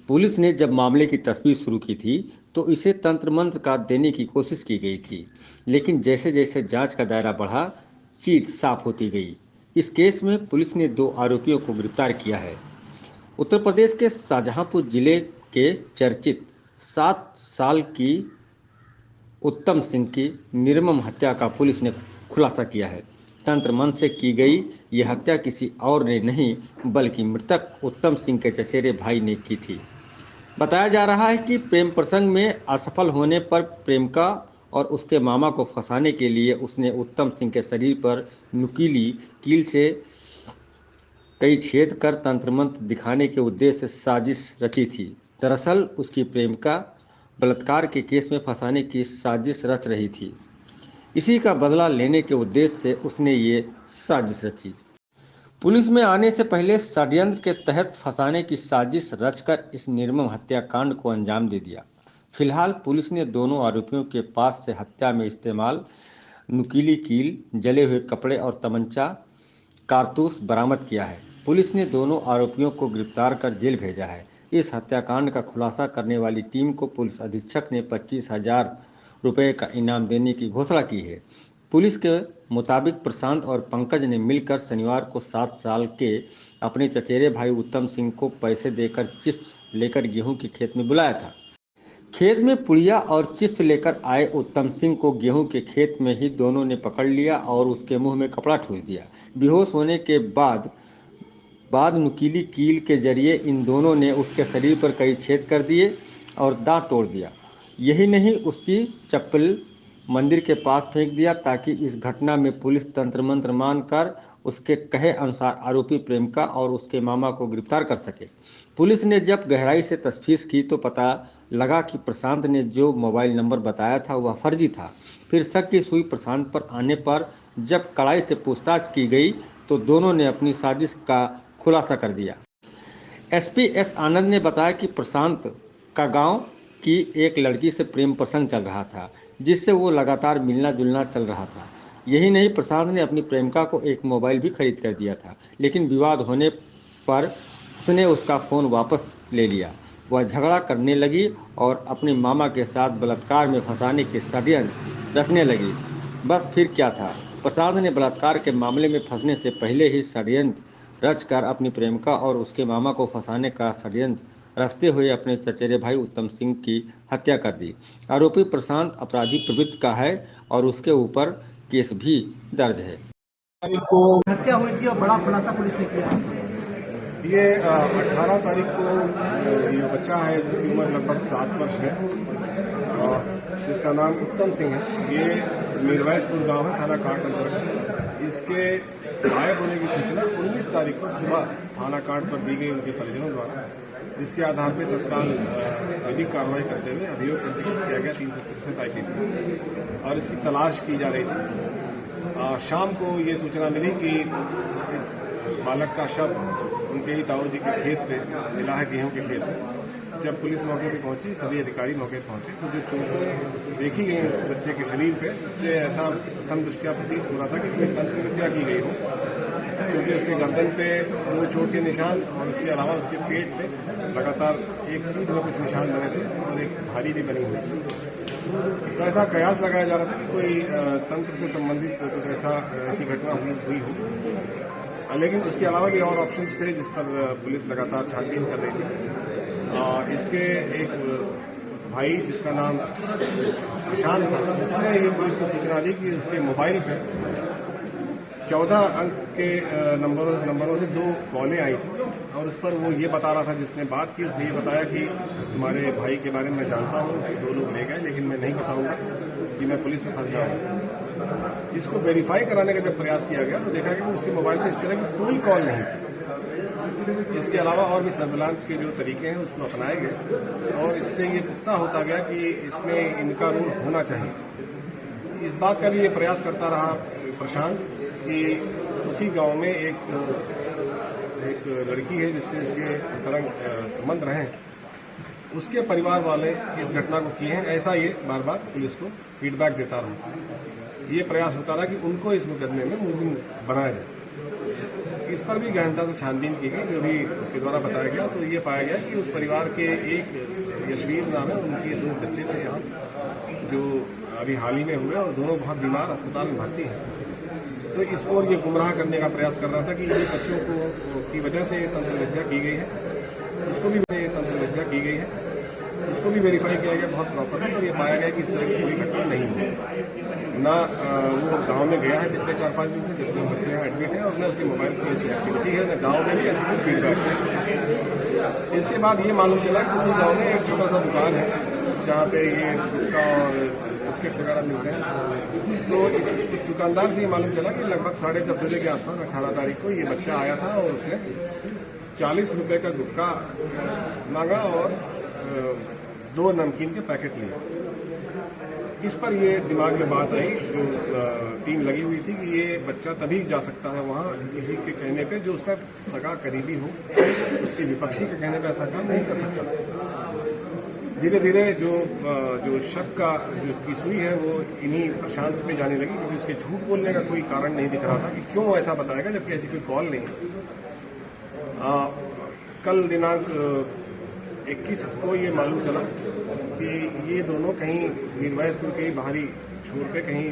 Police ने जब मामले की तस्दीक शुरू की थी तो इसे तंत्र मंत्र का देने की कोशिश की गई थी, लेकिन जैसे जैसे जांच का दायरा बढ़ा, चीज साफ होती गई। इस केस में पुलिस ने 2 आरोपियों को गिरफ्तार किया है। उत्तर प्रदेश के शाहजहांपुर जिले के चर्चित 7 साल की उत्तम सिंह की निर्मम हत्या का पुलिस ने खुलासा किया है। तंत्र मंत्र से की गई यह हत्या किसी और ने नहीं, बल्कि मृतक उत्तम सिंह के चचेरे भाई ने की थी। बताया जा रहा है कि प्रेम प्रसंग में असफल होने पर प्रेमिका और उसके मामा को फंसाने के लिए उसने उत्तम सिंह के शरीर पर नुकीली कील से कई छेद कर तंत्र मंत्र दिखाने के उद्देश्य से साजिश रची थी। दरअसल उसकी प्रेमिका बलात्कार के केस में फंसाने की साजिश रच रही थी। इसी का बदला लेने के उद्देश्य से उसने ये साजिश रची। पुलिस में आने से पहले षड्यंत्र के तहत फंसाने की साजिश रचकर इस निर्मम हत्याकांड को अंजाम दे दिया। फिलहाल पुलिस ने दोनों आरोपियों के पास से हत्या में इस्तेमाल नुकीली कील, जले हुए कपड़े और तमंचा कारतूस बरामद किया है। पुलिस ने दोनों आरोपियों को गिरफ्तार कर जेल भेजा है। इस हत्याकांड का खुलासा करने वाली टीम को पुलिस अधीक्षक ने 25,000 रुपये का इनाम देने की घोषणा की है। पुलिस के मुताबिक प्रशांत और पंकज ने मिलकर शनिवार को 7 साल के अपने चचेरे भाई उत्तम सिंह को पैसे देकर चिप्स लेकर गेहूं के खेत में बुलाया था। खेत में पुड़िया और चिप्स लेकर आए उत्तम सिंह को गेहूं के खेत में ही दोनों ने पकड़ लिया और उसके मुंह में कपड़ा ठूस दिया। बेहोश होने के बाद नुकीली कील के जरिए इन दोनों ने उसके शरीर पर कई छेद कर दिए और दांत तोड़ दिया। यही नहीं, उसकी चप्पल मंदिर के पास फेंक दिया ताकि इस घटना में पुलिस तंत्र मंत्र मानकर उसके कहे अनुसार आरोपी प्रेमिका और उसके मामा को गिरफ्तार कर सके। पुलिस ने जब गहराई से तफ्तीश की तो पता लगा कि प्रशांत ने जो मोबाइल नंबर बताया था वह फर्जी था। फिर शक की सुई प्रशांत पर आने पर जब कड़ाई से पूछताछ की गई तो दोनों ने अपनी साजिश का खुलासा कर दिया। एसपी एस आनंद ने बताया कि प्रशांत का गांव की एक लड़की से प्रेम प्रसंग चल रहा था, जिससे वो लगातार मिलना जुलना चल रहा था। यही नहीं, प्रशांत ने अपनी प्रेमिका को एक मोबाइल भी खरीद कर दिया था, लेकिन विवाद होने पर उसने उसका फ़ोन वापस ले लिया। वह झगड़ा करने लगी और अपने मामा के साथ बलात्कार में फंसाने के षड्यंत्र रचने लगी। बस फिर क्या था, प्रशांत ने बलात्कार के मामले में फंसने से पहले ही षड्यंत्र रचकर अपनी प्रेमिका और उसके मामा को फंसाने का षड्यंत्र रचते हुए अपने चचेरे भाई उत्तम सिंह की हत्या कर दी। आरोपी प्रशांत अपराधी प्रवृत्ति का है और उसके ऊपर केस भी दर्ज है। को हत्या हुई थी और बड़ा खुलासा पुलिस ने किया। ये 18 तारीख को ये बच्चा है जिसकी उम्र लगभग 7 वर्ष है और जिसका नाम उत्तम सिंह है। ये मीरवैसपुर गांव है, थाना कांट अंतर्गत। इसके गायब होने की सूचना 19 तारीख को सुबह थाना कांट पर दी गई उनके परिजनों द्वारा, जिसके आधार पर तत्काल विधिक कार्रवाई करते हुए अभियोग पंजीकृत किया गया 363 IPC और इसकी तलाश की जा रही थी। शाम को ये सूचना मिली कि इस बालक का शव उनके ही ताऊ जी के खेत पे मिला है, गेहूं के खेत में। जब पुलिस मौके पे पहुंची, सभी अधिकारी मौके पे पहुंचे तो जो चोटें देखी गई उस बच्चे के शरीर पे, उससे ऐसा प्रथम दृष्टया प्रतीत हो रहा था कि कोई तंत्र विद्या की गई हो, क्योंकि उसके गर्दन पे 2 चोट के निशान और उसके अलावा उसके पेट पे लगातार एक सीध में कुछ निशान बने थे और एक धारी भी बनी हुई थी। तो ऐसा कयास लगाया जा रहा था कि कोई तंत्र से संबंधित कुछ ऐसी घटना हुई हो, लेकिन उसके अलावा भी और ऑप्शंस थे जिस पर पुलिस लगातार छानबीन कर रही थी। इसके एक भाई जिसका नाम प्रशांत था, उसने ये पुलिस को सूचना दी कि उसके मोबाइल पे 14 अंक के नंबरों से 2 कॉलें आई थी और उस पर वो ये बता रहा था, जिसने बात की उसने ये बताया कि तुम्हारे भाई के बारे में मैं जानता हूँ, उसे 2 लोग ले गए, लेकिन मैं नहीं बताऊंगा कि मैं पुलिस में फंस जाऊंगा। इसको वेरीफाई कराने का जब प्रयास किया गया तो देखा कि उसके मोबाइल पर इस तरह की कोई कॉल नहीं थी। इसके अलावा और भी सर्विलांस के जो तरीके हैं उसको अपनाए गए और इससे ये पुख्ता होता गया कि इसमें इनका रोल होना चाहिए। इस बात का भी ये प्रयास करता रहा प्रशांत कि उसी गांव में एक लड़की है जिससे इसके अंतरंग संबंध रहे, उसके परिवार वाले इस घटना को किए हैं, ऐसा ये बार बार पुलिस को फीडबैक देता रहा। ये प्रयास होता रहा कि उनको इस मुकदमे में मुलजिम बनाया जाए। इस पर भी गहनता से छानबीन की गई। जो भी उसके द्वारा बताया गया तो ये पाया गया कि उस परिवार के एक यशवीर नाम है, उनके 2 बच्चे थे यहाँ, जो अभी हाल ही में हुए और दोनों बहुत बीमार अस्पताल में भर्ती हैं। तो इसको ये गुमराह करने का प्रयास कर रहा था कि ये बच्चों को की वजह से ये तंत्र विद्या की गई है, उसको भी तंत्र विद्या की गई है, उसको भी वेरीफाई किया गया बहुत प्रॉपरली और ये पाया गया कि इस तरह की कोई घटना नहीं हुई। ना वो गांव में गया है पिछले 4-5 दिन से, जब से बच्चे यहाँ एडमिट है, और न उसकी मोबाइल की ऐसी एक्टिविटी है, न गाँव में भी ऐसी कोई फीडबैक है। इसके बाद ये मालूम चला कि उसी गाँव में एक छोटा सा दुकान है जहाँ पे ये गुटखा और बिस्किट्स वगैरह मिलते हैं। तो इस दुकानदार से ये मालूम चला कि लगभग 10:30 बजे के आसपास 18 तारीख को ये बच्चा आया था और उसने 40 रुपये का गुटखा मांगा और 2 नमकीन के पैकेट लिए। इस पर ये दिमाग में बात आई, जो टीम लगी हुई थी, कि ये बच्चा तभी जा सकता है वहाँ किसी के कहने पे जो उसका सगा करीबी हो, उसके विपक्षी के कहने पे ऐसा काम नहीं कर सकता। धीरे धीरे जो शक का जो उसकी सुई है वो इन्हीं प्रशांत पे जाने लगी, क्योंकि उसके झूठ बोलने का कोई कारण नहीं दिख रहा था कि क्यों ऐसा बताएगा जबकि ऐसी कोई कॉल नहीं है। कल दिनांक 21 को ये मालूम चला कि ये दोनों कहीं मीरवाइजपुर के बाहरी छोर पे कहीं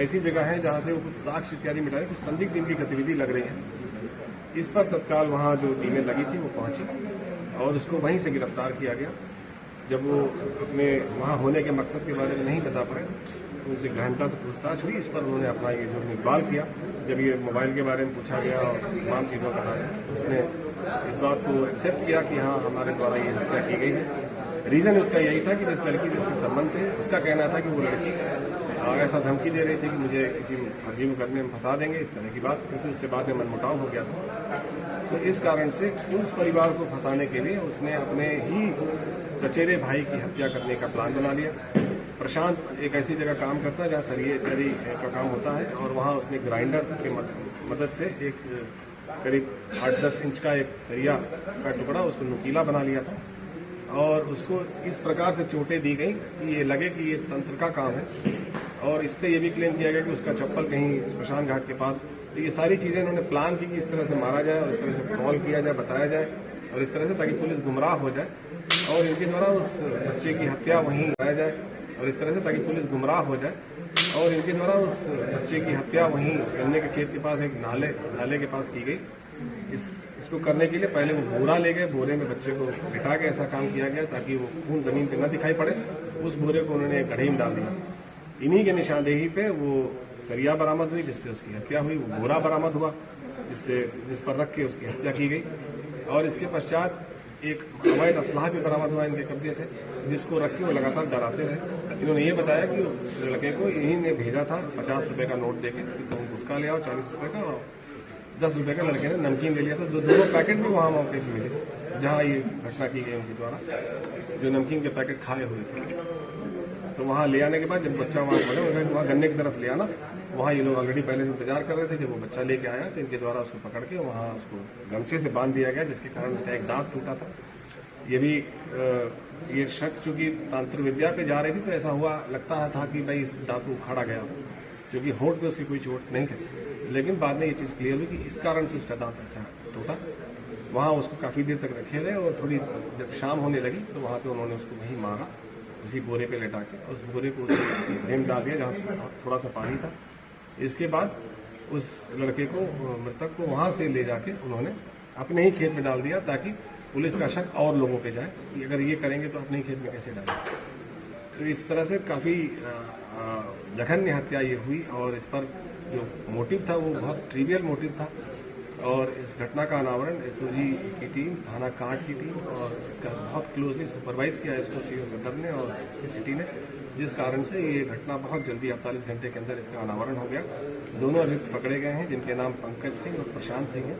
ऐसी जगह है जहाँ से वो कुछ साक्ष्य इत्यादि मिटाने, कुछ संदिग्ध इनकी गतिविधि लग रही है। इस पर तत्काल वहाँ जो टीमें लगी थी वो पहुंची और उसको वहीं से गिरफ्तार किया गया। जब वो अपने वहाँ होने के मकसद के बारे में नहीं बता पाए, उनसे गहनता से पूछताछ हुई। इस पर उन्होंने अपना ये जो इकबाल किया। जब ये मोबाइल के बारे में पूछा गया और तमाम चीज़ों के बारे में, उसने इस बात को एक्सेप्ट किया कि हाँ, हमारे द्वारा ये हत्या की गई है। रीज़न इसका यही था कि जिस लड़की से इसके संबंध थे, उसका कहना था कि वो लड़की ऐसा धमकी दे रही थी कि मुझे किसी फर्जी मुकदमे में फंसा देंगे, इस तरह की बात, क्योंकि उससे बाद में मनमुटाव हो गया था। तो इस कारण से उस परिवार को फंसाने के लिए उसने अपने ही चचेरे भाई की हत्या करने का प्लान बना लिया। प्रशांत एक ऐसी जगह काम करता है जहाँ सरिये इत्यादि का काम होता है, और वहाँ उसने ग्राइंडर के मदद से एक करीब 8-10 इंच का एक सरिया का टुकड़ा उसको नुकीला बना लिया था, और उसको इस प्रकार से चोटें दी गई कि ये लगे कि ये तंत्र का काम है। और इस पर यह भी क्लेम किया गया कि उसका चप्पल कहीं स्मशान घाट के पास। तो ये सारी चीज़ें इन्होंने प्लान की कि इस तरह से मारा जाए और इस तरह से कॉल किया जाए, बताया जाए, और इस तरह से ताकि पुलिस गुमराह हो जाए और इनके द्वारा उस बच्चे की हत्या वहीं कराया जाए, और इस तरह से ताकि पुलिस गुमराह हो जाए और इनके द्वारा उस बच्चे की हत्या वहीं गन्ने के खेत के पास एक नाले के पास की गई। इसको करने के लिए पहले वो बोरा ले गए, बोरे में बच्चे को लिटा के ऐसा काम किया गया ताकि वो खून जमीन पे न दिखाई पड़े। उस बोरे को उन्होंने एक गड्ढे में डाल दिया। इन्हीं के निशानदेही पे वो सरिया बरामद हुई जिससे उसकी हत्या हुई, वो बोरा बरामद हुआ जिस पर रख के उसकी हत्या की गई, और इसके पश्चात एक अवैध असलाह भी बरामद हुआ इनके कब्जे से, जिसको रख के वो लगातार डराते रहे। इन्होंने ये बताया कि उस लड़के को इन्हीं ने भेजा था 50 रुपये का नोट देके कि तुम गुटखा ले आओ 40 रुपये का, और 10 रुपये का लड़के ने नमकीन ले लिया था। दोनों पैकेट भी वहाँ मौके पर मिले जहाँ ये घटना की गई उनके द्वारा, जो नमकीन के पैकेट खाए हुए थे। तो वहाँ ले आने के बाद जब बच्चा वहाँ पड़े, वहाँ गन्ने की तरफ ले आना, वहाँ ये लोग ऑलरेडी पहले से इंतजार कर रहे थे। जब वो बच्चा लेके आया तो इनके द्वारा उसको पकड़ के वहाँ उसको गमछे से बांध दिया गया, जिसके कारण उसका एक दांत टूटा था। ये भी ये शक चूंकि तंत्र विद्या पे जा रही थी, तो ऐसा हुआ लगता था कि भाई इस दांत को उखाड़ा गया, क्योंकि होंठ पे उसकी कोई चोट नहीं थी। लेकिन बाद में ये चीज़ क्लियर हुई कि इस कारण से उसका दांत ऐसा टूटा। वहाँ उसको काफ़ी देर तक रखे रहे, और थोड़ी जब शाम होने लगी तो वहाँ पे उन्होंने उसको वहीं मारा, उसी बोरे पे लेटा के। उस बोरे को उसके ढेम डाल दिया जहाँ थोड़ा सा पानी था। इसके बाद उस लड़के को, मृतक को, वहाँ से ले जाके उन्होंने अपने ही खेत में डाल दिया, ताकि पुलिस का शक और लोगों पे जाए कि अगर ये करेंगे तो अपने ही खेत में कैसे डालेंगे। तो इस तरह से काफ़ी जघन्य हत्या ये हुई, और इस पर जो मोटिव था वो बहुत ट्रिवियल मोटिव था। और इस घटना का अनावरण एसओजी की टीम, थाना कांट की टीम, और इसका बहुत क्लोजली सुपरवाइज किया इसको सीओ सदर ने और सिटी ने, जिस कारण से ये घटना बहुत जल्दी 48 घंटे के अंदर इसका अनावरण हो गया। दोनों अभियुक्त पकड़े गए हैं, जिनके नाम पंकज सिंह और प्रशांत सिंह हैं,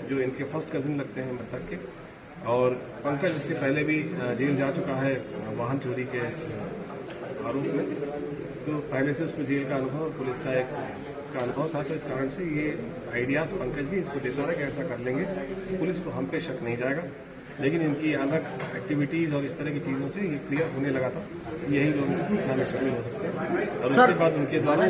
जो इनके फर्स्ट कजिन लगते हैं मृतक के। और पंकज इससे पहले भी जेल जा चुका है वाहन चोरी के आरोप में, तो पहले से उसको जेल का अनुभव और पुलिस का इसका अनुभव था। तो इस कारण से ये आइडियाज़ पंकज भी इसको देता था कि ऐसा कर लेंगे, पुलिस को हम पे शक नहीं जाएगा। लेकिन इनकी अलग एक्टिविटीज़ और इस तरह की चीज़ों से ये क्लियर होने लगा था, यही लोग इस घटना में शामिल हो सकते हैं। और उसके बाद उनके द्वारा